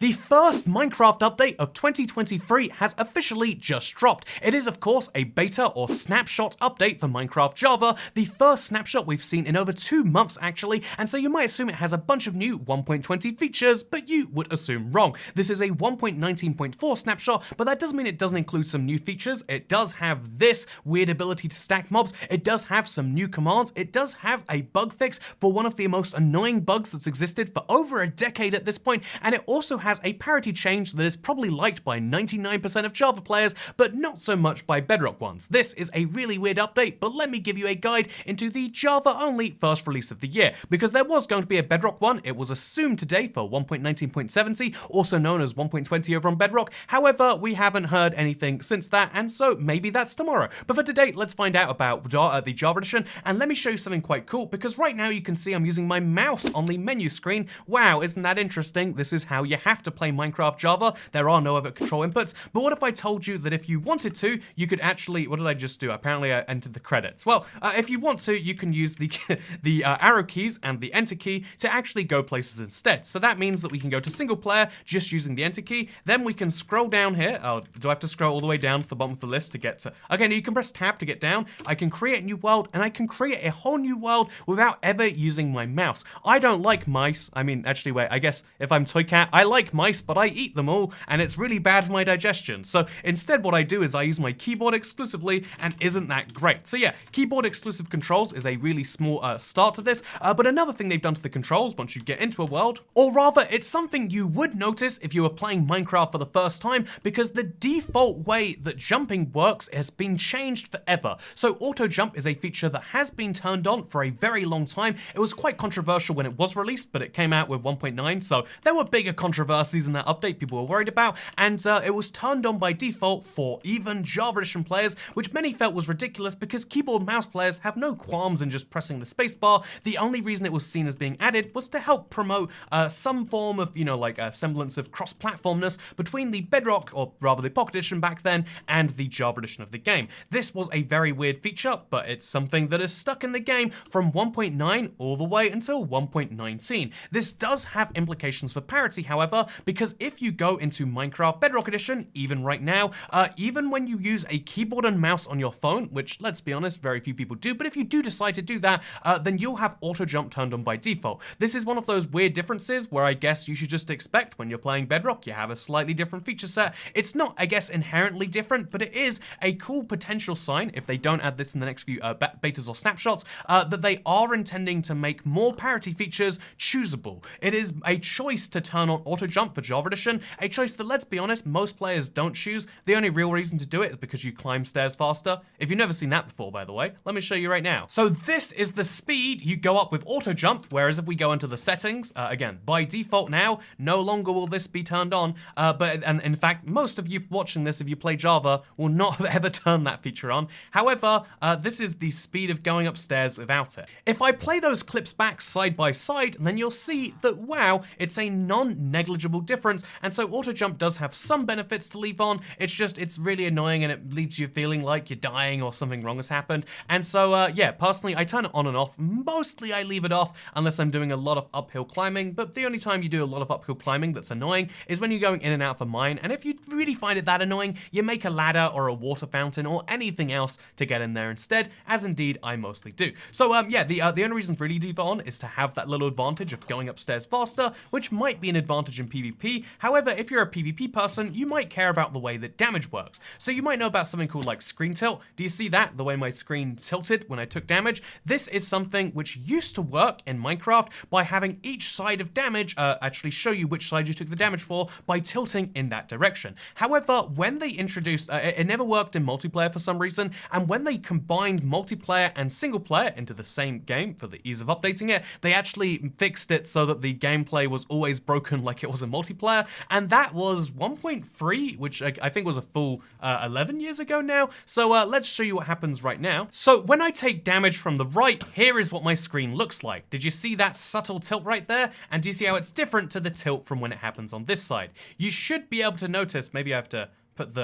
The first Minecraft update of 2023 has officially just dropped. It is of course a beta or snapshot update for Minecraft Java, the first snapshot we've seen in over 2 months actually, and so you might assume it has a bunch of new 1.20 features, but you would assume wrong. This is a 1.19.4 snapshot, but that doesn't mean it doesn't include some new features. It does have this weird ability to stack mobs, it does have some new commands, it does have a bug fix for one of the most annoying bugs that's existed for over a decade at this point, and it also has a parity change that is probably liked by 99% of Java players, but not so much by Bedrock ones. This is a really weird update, but let me give you a guide into the Java-only first release of the year, because there was going to be a Bedrock one. It was assumed today for 1.19.70, also known as 1.20 over on Bedrock. However, we haven't heard anything since that, and so maybe that's tomorrow. But for today, let's find out about the Java edition, and let me show you something quite cool, because right now you can see I'm using my mouse on the menu screen. Wow, isn't that interesting? This is how you have to play Minecraft Java. There are no other control inputs. But what if I told you that if you wanted to, you could actually, what did I just do? Apparently I entered the credits. Well, if you want to, you can use the arrow keys and the enter key to actually go places instead. So that means that we can go to single player just using the enter key. Then we can scroll down here. Oh, do I have to scroll all the way down to the bottom of the list to get to, okay, no, you can press tab to get down. I can create a new world, and I can create a whole new world without ever using my mouse. I don't like mice. I mean, actually, wait, I guess if I'm Toy Cat, I like mice, but I eat them all, and it's really bad for my digestion. So instead, what I do is I use my keyboard exclusively, and isn't that great? So yeah, keyboard exclusive controls is a really small start to this, but another thing they've done to the controls once you get into a world, or rather, it's something you would notice if you were playing Minecraft for the first time, because the default way that jumping works has been changed forever. So auto jump is a feature that has been turned on for a very long time. It was quite controversial when it was released, but it came out with 1.9, so there were bigger controversies in that update people were worried about, and it was turned on by default for even Java edition players, which many felt was ridiculous because keyboard and mouse players have no qualms in just pressing the spacebar. The only reason it was seen as being added was to help promote some form of, you know, like a semblance of cross-platformness between the Bedrock, or rather the Pocket Edition back then, and the Java edition of the game. This was a very weird feature, but it's something that is stuck in the game from 1.9 all the way until 1.19. This does have implications for parity, however, because if you go into Minecraft Bedrock Edition, even right now, even when you use a keyboard and mouse on your phone, which, let's be honest, very few people do, but if you do decide to do that, then you'll have auto jump turned on by default. This is one of those weird differences where I guess you should just expect when you're playing Bedrock, you have a slightly different feature set. It's not, I guess, inherently different, but it is a cool potential sign, if they don't add this in the next few betas or snapshots, that they are intending to make more parity features choosable. It is a choice to turn on auto jump for Java edition, a choice that, let's be honest, most players don't choose. The only real reason to do it is because you climb stairs faster. If you've never seen that before, by the way, let me show you right now. So this is the speed you go up with auto jump, whereas if we go into the settings, again, by default now, no longer will this be turned on, and in fact, most of you watching this, if you play Java, will not ever turn that feature on. However, this is the speed of going upstairs without it. If I play those clips back side by side, then you'll see that, wow, it's a non-negligible difference, and so auto jump does have some benefits to leave on. It's really annoying, and it leaves you feeling like you're dying or something wrong has happened. And so, yeah, personally, I turn it on and off. Mostly I leave it off unless I'm doing a lot of uphill climbing, but the only time you do a lot of uphill climbing that's annoying is when you're going in and out of a mine, and if you really find it that annoying, you make a ladder or a water fountain or anything else to get in there instead, as indeed I mostly do. So, yeah, the only reason to really leave it on is to have that little advantage of going upstairs faster, which might be an advantage in PvP. However, if you're a PvP person, you might care about the way that damage works. So you might know about something called like screen tilt. Do you see that? The way my screen tilted when I took damage? This is something which used to work in Minecraft by having each side of damage actually show you which side you took the damage for by tilting in that direction. However, when they introduced, it never worked in multiplayer for some reason, and when they combined multiplayer and single player into the same game for the ease of updating it, they actually fixed it so that the gameplay was always broken like it was a multiplayer, and that was 1.3, which I think was a full 11 years ago now. So let's show you what happens right now. So when I take damage from the right, here is what my screen looks like. Did you see that subtle tilt right there? And do you see how it's different to the tilt from when it happens on this side? You should be able to notice, maybe I have to put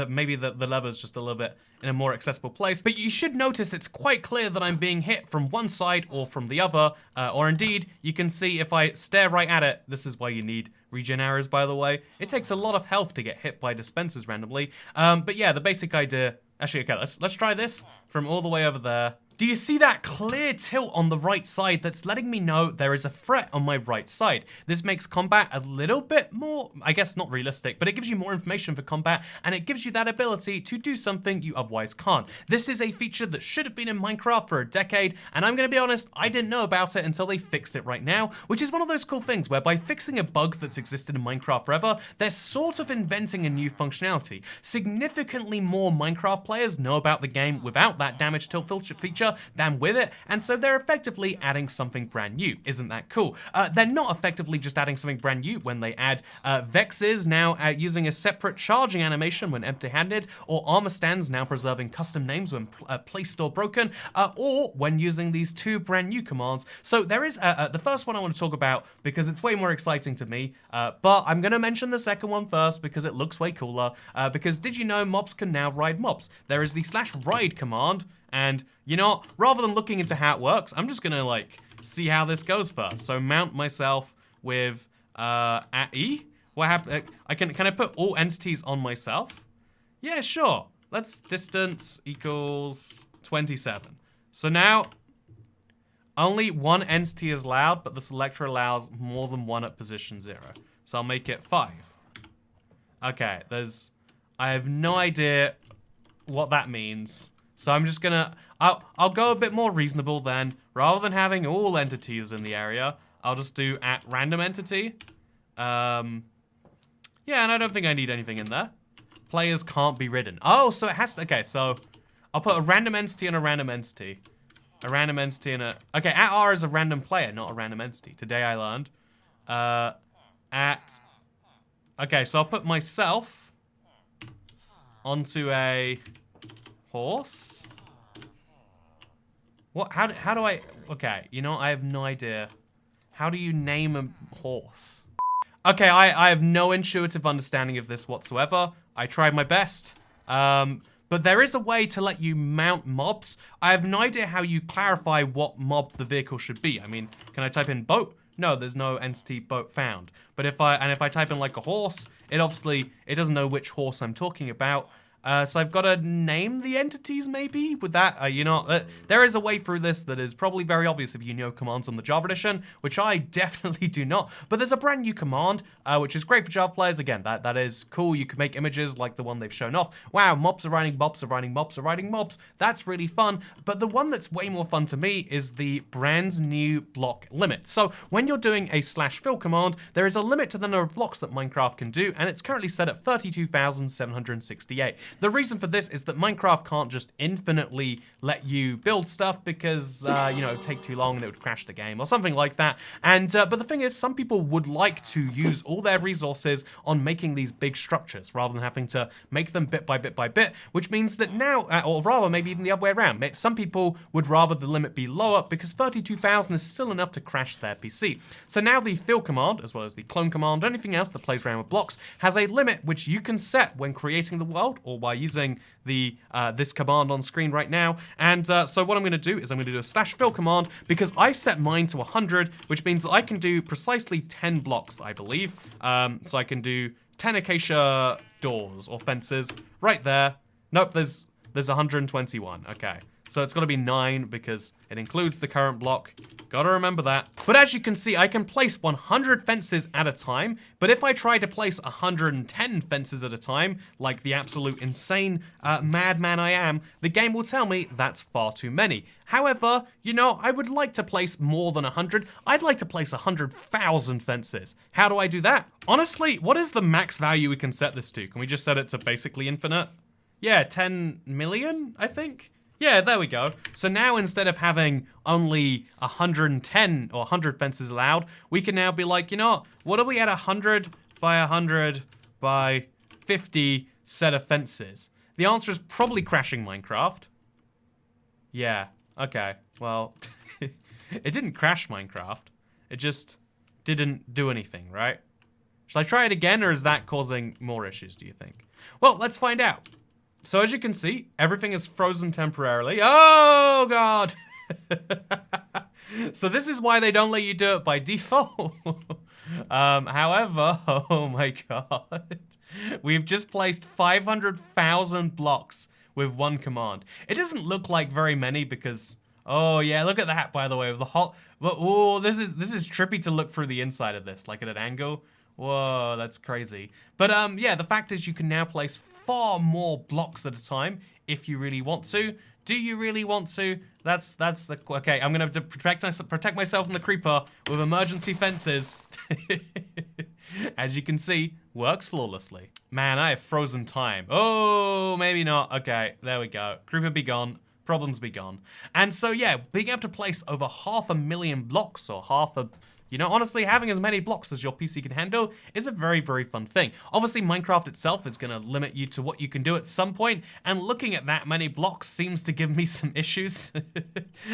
maybe the lever's just a little bit in a more accessible place, but you should notice it's quite clear that I'm being hit from one side or from the other, or indeed, you can see if I stare right at it, this is why you need regen arrows, by the way. It takes a lot of health to get hit by dispensers randomly. But yeah, the basic idea... Actually, okay, let's try this from all the way over there. Do you see that clear tilt on the right side that's letting me know there is a threat on my right side? This makes combat a little bit more, I guess not realistic, but it gives you more information for combat, and it gives you that ability to do something you otherwise can't. This is a feature that should have been in Minecraft for a decade, and I'm gonna be honest, I didn't know about it until they fixed it right now, which is one of those cool things where by fixing a bug that's existed in Minecraft forever, they're sort of inventing a new functionality. Significantly more Minecraft players know about the game without that damage tilt filter feature than with it, and so they're effectively adding something brand new. Isn't that cool? They're not effectively just adding something brand new when they add Vexes now using a separate charging animation when empty-handed, or armor stands now preserving custom names when placed or broken, or when using these two brand new commands. So there is the first one I want to talk about because it's way more exciting to me, but I'm going to mention the second one first because it looks way cooler, because did you know mobs can now ride mobs? There is the /ride command, and you know, rather than looking into how it works, I'm just gonna like see how this goes first. So mount myself with at E. What happened? Can I put all entities on myself? Yeah, sure. Let's distance equals 27. So now only one entity is allowed, but the selector allows more than one at position 0. So I'll make it 5. Okay, I have no idea what that means. So I'm just gonna, I'll go a bit more reasonable then. Rather than having all entities in the area, I'll just do at random entity. Yeah, and I don't think I need anything in there. Players can't be ridden. Oh, so it has to, okay, so I'll put a random entity and a random entity. A random entity and a, okay, at R is a random player, not a random entity. Today I learned. Okay, so I'll put myself onto a horse? What? How do I... Okay, you know, I have no idea. How do you name a horse? Okay, I have no intuitive understanding of this whatsoever. I tried my best. But there is a way to let you mount mobs. I have no idea how you clarify what mob the vehicle should be. I mean, can I type in boat? No, there's no entity boat found. But if I type in like a horse, it doesn't know which horse I'm talking about. So I've got to name the entities, maybe? With that, you know, there is a way through this that is probably very obvious if you know commands on the Java edition, which I definitely do not. But there's a brand new command, which is great for Java players. Again, that is cool. You can make images like the one they've shown off. Wow, mobs are riding mobs are riding mobs are riding mobs. That's really fun. But the one that's way more fun to me is the brand new block limit. So when you're doing a /fill command, there is a limit to the number of blocks that Minecraft can do, and it's currently set at 32,768. The reason for this is that Minecraft can't just infinitely let you build stuff because, you know, it would take too long and it would crash the game or something like that. And, but the thing is, some people would like to use all their resources on making these big structures rather than having to make them bit by bit by bit, which means that now, or rather maybe even the other way around, some people would rather the limit be lower because 32,000 is still enough to crash their PC. So now the fill command, as well as the clone command, anything else that plays around with blocks, has a limit which you can set when creating the world or by using the this command on screen right now. And so what I'm going to do is I'm going to do a /fill command because I set mine to 100, which means that I can do precisely 10 blocks, I believe. So I can do 10 acacia doors or fences right there. Nope, there's 121. Okay. So it's got to be 9 because it includes the current block. Gotta remember that. But as you can see, I can place 100 fences at a time. But if I try to place 110 fences at a time, like the absolute insane madman I am, the game will tell me that's far too many. However, you know, I would like to place more than 100. I'd like to place 100,000 fences. How do I do that? Honestly, what is the max value we can set this to? Can we just set it to basically infinite? Yeah, 10 million, I think? Yeah, there we go. So now instead of having only 110 or 100 fences allowed, we can now be like, you know what are we at 100 by 100 by 50 set of fences? The answer is probably crashing Minecraft. Yeah, okay. Well, it didn't crash Minecraft. It just didn't do anything, right? Should I try it again, or is that causing more issues, do you think? Well, let's find out. So as you can see, everything is frozen temporarily. Oh, God. So this is why they don't let you do it by default. However, oh my god, we've just placed 500,000 blocks with one command. It doesn't look like very many because, oh yeah, look at that, by the way, with the hot. Oh, this is trippy to look through the inside of this, like at an angle. Whoa, that's crazy. But yeah, the fact is you can now place far more blocks at a time if you really want to. Do you really want to? That's the okay. I'm gonna have to protect myself from the creeper with emergency fences. As you can see, works flawlessly. Man, I have frozen time. Oh, maybe not. Okay, there we go. Creeper be gone. Problems be gone. And so yeah, being able to place over 500,000 blocks or you know, honestly, having as many blocks as your PC can handle is a very, very fun thing. Obviously, Minecraft itself is going to limit you to what you can do at some point, and looking at that many blocks seems to give me some issues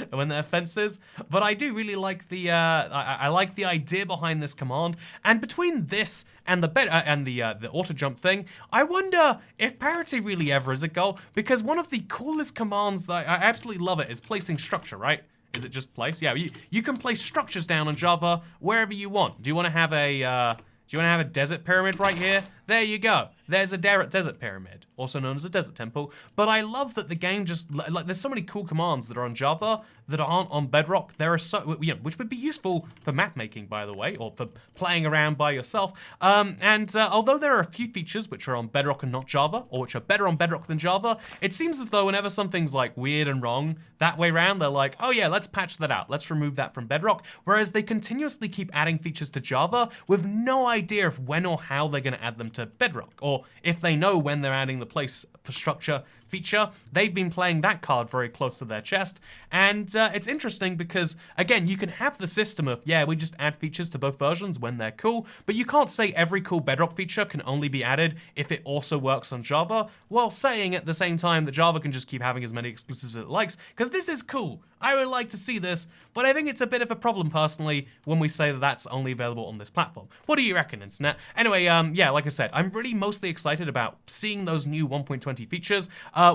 when there are fences. But I do really like the I like the idea behind this command. And between this and the auto jump thing, I wonder if parity really ever is a goal, because one of the coolest commands that I absolutely love it is placing structure, right? Is it just place? Yeah, you can place structures down in Java wherever you want. Do you want to have a desert pyramid right here? There you go. There's a desert pyramid, also known as a desert temple. But I love that the game just, like, there's so many cool commands that are on Java that aren't on Bedrock. There are so, you know, which would be useful for map making, by the way, or for playing around by yourself. Although there are a few features which are on Bedrock and not Java, or which are better on Bedrock than Java, it seems as though whenever something's like weird and wrong that way around, they're like, oh yeah, let's patch that out. Let's remove that from Bedrock. Whereas they continuously keep adding features to Java with no idea of when or how they're going to add them to Bedrock, or if they know when they're adding the place for structure feature. They've been playing that card very close to their chest, and it's interesting because, again, you can have the system of, yeah, we just add features to both versions when they're cool, but you can't say every cool Bedrock feature can only be added if it also works on Java, while saying at the same time that Java can just keep having as many exclusives as it likes, because this is cool. I would like to see this, but I think it's a bit of a problem personally when we say that that's only available on this platform. What do you reckon, Internet? Anyway, yeah, like I said, I'm really mostly excited about seeing those new 1.20 features.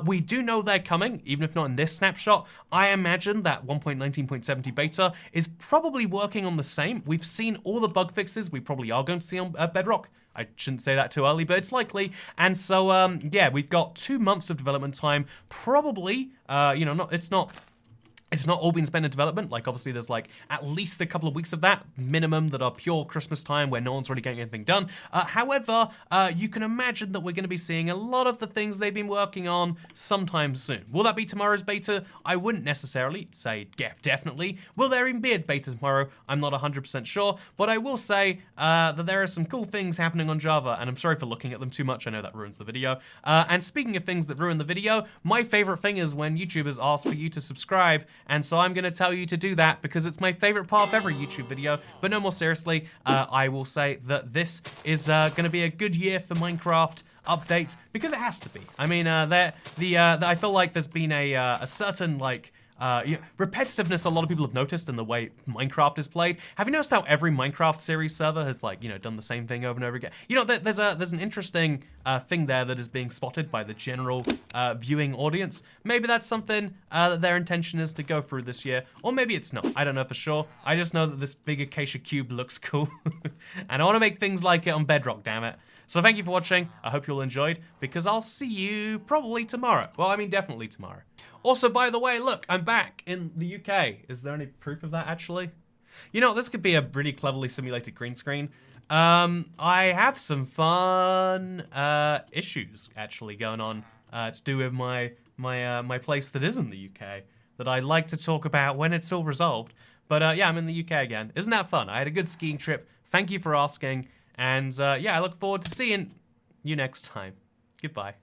We do know they're coming, even if not in this snapshot. I imagine that 1.19.70 beta is probably working on the same. We've seen all the bug fixes we probably are going to see on Bedrock. I shouldn't say that too early, but it's likely. And so, yeah, we've got 2 months of development time. Probably, you know, it's not all been spent in development. Like, obviously, there's like at least a couple of weeks of that minimum that are pure Christmas time where no one's really getting anything done. However, you can imagine that we're going to be seeing a lot of the things they've been working on sometime soon. Will that be tomorrow's beta? I wouldn't necessarily say definitely. Will there even be a beta tomorrow? I'm not 100% sure, but I will say that there are some cool things happening on Java, and I'm sorry for looking at them too much. I know that ruins the video. And speaking of things that ruin the video, my favorite thing is when YouTubers ask for you to subscribe. And so I'm going to tell you to do that because it's my favorite part of every YouTube video. But no, more seriously, I will say that this is going to be a good year for Minecraft updates because it has to be. I mean, I feel like there's been a certain, like, repetitiveness a lot of people have noticed in the way Minecraft is played. Have you noticed how every Minecraft series server has, like, you know, done the same thing over and over again? You know, there's an interesting thing there that is being spotted by the general viewing audience. Maybe that's something that their intention is to go through this year, or maybe it's not. I don't know for sure. I just know that this big acacia cube looks cool, and I want to make things like it on Bedrock, damn it. So thank you for watching. I hope you all enjoyed, because I'll see you probably tomorrow. Well, I mean, definitely tomorrow. Also, by the way, look, I'm back in the UK. Is there any proof of that, actually? You know, this could be a really cleverly simulated green screen. I have some fun issues, actually, going on to do with my place that is in the UK that I'd like to talk about when it's all resolved. But yeah, I'm in the UK again. Isn't that fun? I had a good skiing trip. Thank you for asking. And yeah, I look forward to seeing you next time. Goodbye.